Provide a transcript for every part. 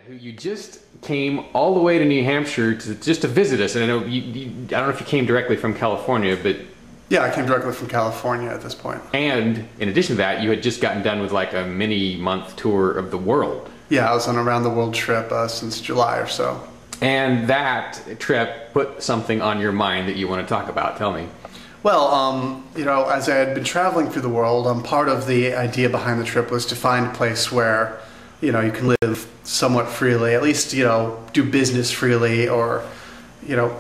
Who you just came all the way to New Hampshire to visit us. And I know I don't know if you came directly from California, but yeah, I came directly from California at this point. And in addition to that, you had just gotten done with like a mini-month tour of the world. Yeah, I was on a round-the-world trip since July or so. And that trip put something on your mind that you want to talk about. Tell me. Well, you know, as I had been traveling through the world, part of the idea behind the trip was to find a place where, you know, you can live somewhat freely, at least, you know, do business freely, or, you know,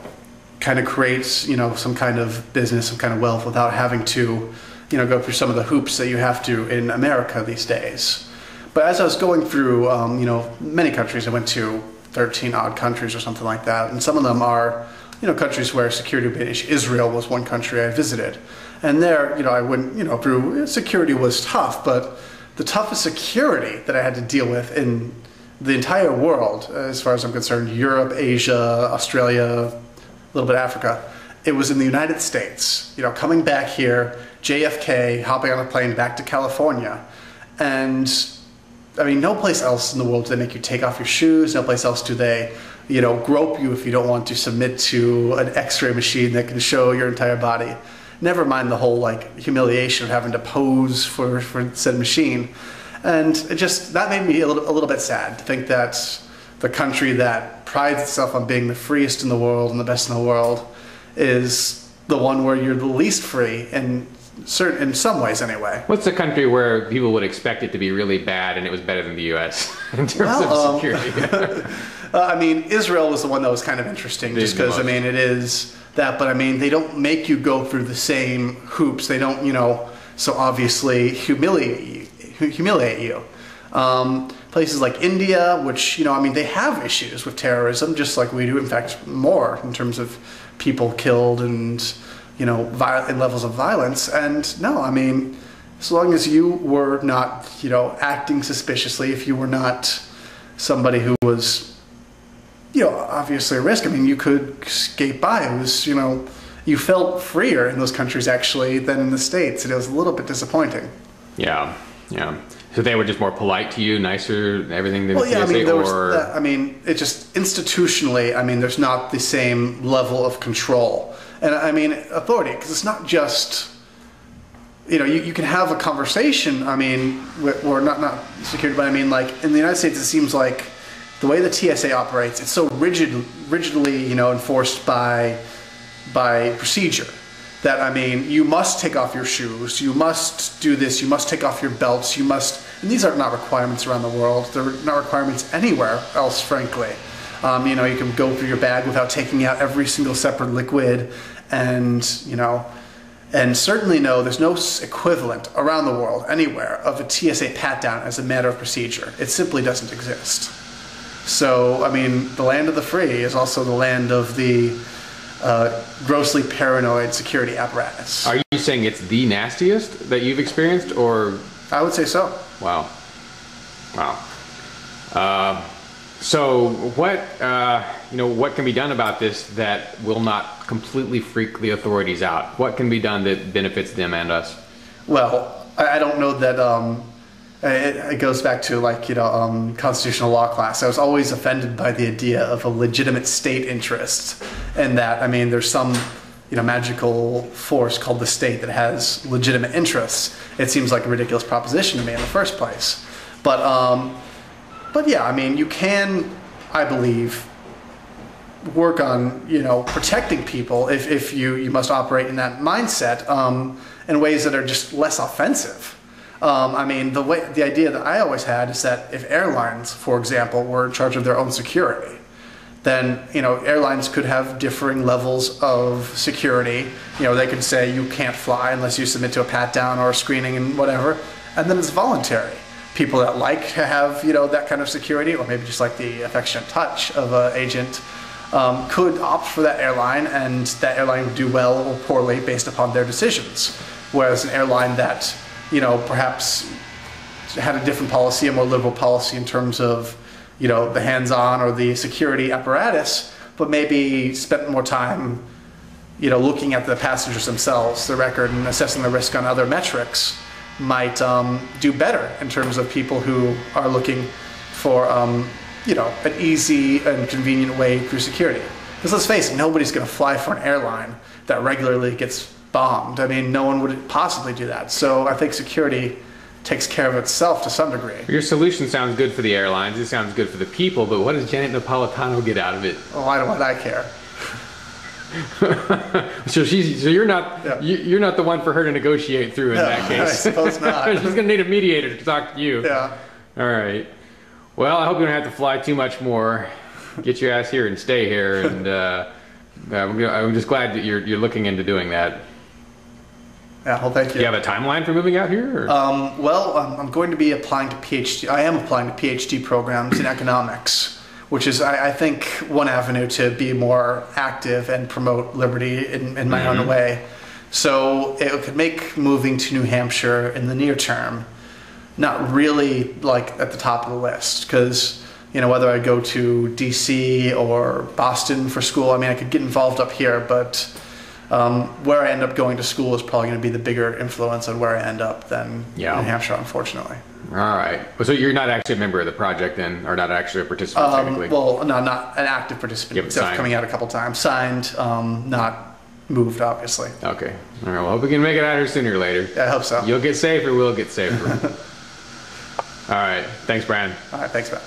kind of create, you know, some kind of business, some kind of wealth without having to, you know, go through some of the hoops that you have to in America these days. But as I was going through, you know, many countries, I went to 13 odd countries or something like that, and some of them are, you know, countries where security would be an issue. Israel was one country I visited, and there, you know, I went, you know, through, security was tough, but the toughest security that I had to deal with in the entire world, as far as I'm concerned, Europe, Asia, Australia, a little bit of Africa, it was in the United States. You know, coming back here, JFK, hopping on a plane back to California, and I mean, no place else in the world do they make you take off your shoes, no place else do they, you know, grope you if you don't want to submit to an x-ray machine that can show your entire body. Never mind the whole, like, humiliation of having to pose for said machine. And it just, that made me a little bit sad to think that the country that prides itself on being the freest in the world and the best in the world is the one where you're the least free, in some ways anyway. What's the country where people would expect it to be really bad and it was better than the US in terms of security? I mean, Israel was the one that was kind of interesting, just because, I mean, it is that, but I mean, they don't make you go through the same hoops. They don't, you know, so obviously humiliate you. Places like India, which, you know, I mean, they have issues with terrorism, just like we do, in fact, more in terms of people killed and, you know, in levels of violence. And no, I mean, as long as you were not, you know, acting suspiciously, if you were not somebody who was, you know, obviously a risk, I mean, you could skate by. It was, you know, you felt freer in those countries actually than in the States, and it was a little bit disappointing. Yeah, yeah. So they were just more polite to you, nicer, everything than well, yeah, TSA, I mean, there was or... that, I mean, it just institutionally, I mean, there's not the same level of control. And I mean, authority, because it's not just, you know, you can have a conversation, I mean, or not security, but I mean, like, in the United States, it seems like the way the TSA operates, it's so rigidly, you know, enforced by procedure that, I mean, you must take off your shoes, you must do this, you must take off your belts, you must, and these are not requirements around the world, they're not requirements anywhere else, frankly. You know, you can go through your bag without taking out every single separate liquid, and, you know, and certainly no, there's no equivalent around the world, anywhere, of a TSA pat-down as a matter of procedure. It simply doesn't exist. So, I mean, the land of the free is also the land of the grossly paranoid security apparatus. Are you saying it's the nastiest that you've experienced, or? I would say so. Wow. Wow. So what, you know, what can be done about this that will not completely freak the authorities out? What can be done that benefits them and us? Well, I don't know that, it goes back to, like, you know, constitutional law class. I was always offended by the idea of a legitimate state interest, and that, I mean, there's some, you know, magical force called the state that has legitimate interests. It seems like a ridiculous proposition to me in the first place. But yeah, I mean, you can, I believe, work on, you know, protecting people if you must operate in that mindset in ways that are just less offensive. I mean, the idea that I always had is that if airlines, for example, were in charge of their own security, then, you know, airlines could have differing levels of security. You know, they could say you can't fly unless you submit to a pat-down or a screening and whatever, and then it's voluntary. People that like to have, you know, that kind of security, or maybe just like the affectionate touch of an agent, could opt for that airline, and that airline would do well or poorly based upon their decisions. Whereas an airline that, you know, perhaps had a different policy, a more liberal policy in terms of, you know, the hands-on or the security apparatus, but maybe spent more time, you know, looking at the passengers themselves, the record, and assessing the risk on other metrics, might do better in terms of people who are looking for, you know, an easy and convenient way through security. Because let's face it, nobody's going to fly for an airline that regularly gets bombed. I mean, no one would possibly do that. So I think security takes care of itself to some degree. Your solution sounds good for the airlines. It sounds good for the people, but what does Janet Napolitano get out of it? Oh, why do I care? So you're not you're not the one for her to negotiate through in that case. I suppose not. She's gonna need a mediator to talk to you. Yeah. All right. Well, I hope you don't have to fly too much more. Get your ass here and stay here, and I'm just glad that you're looking into doing that. Yeah, well, thank you. Do you have a timeline for moving out here? Or? Well, I'm going to be applying to PhD. I am applying to PhD programs in economics, which is, I think, one avenue to be more active and promote liberty in my own way. So it could make moving to New Hampshire in the near term not really like at the top of the list, because you know, whether I go to DC or Boston for school, I mean, I could get involved up here, but where I end up going to school is probably going to be the bigger influence on where I end up than New Hampshire, unfortunately. All right. So you're not actually a member of the project then, or not actually a participant technically? Well, no, not an active participant. Except coming out a couple times. Signed, not moved, obviously. Okay. All right. Well, hope we can make it out here sooner or later. Yeah, I hope so. You'll get safer, we'll get safer. All right. Thanks, Brian. All right. Thanks, Matt.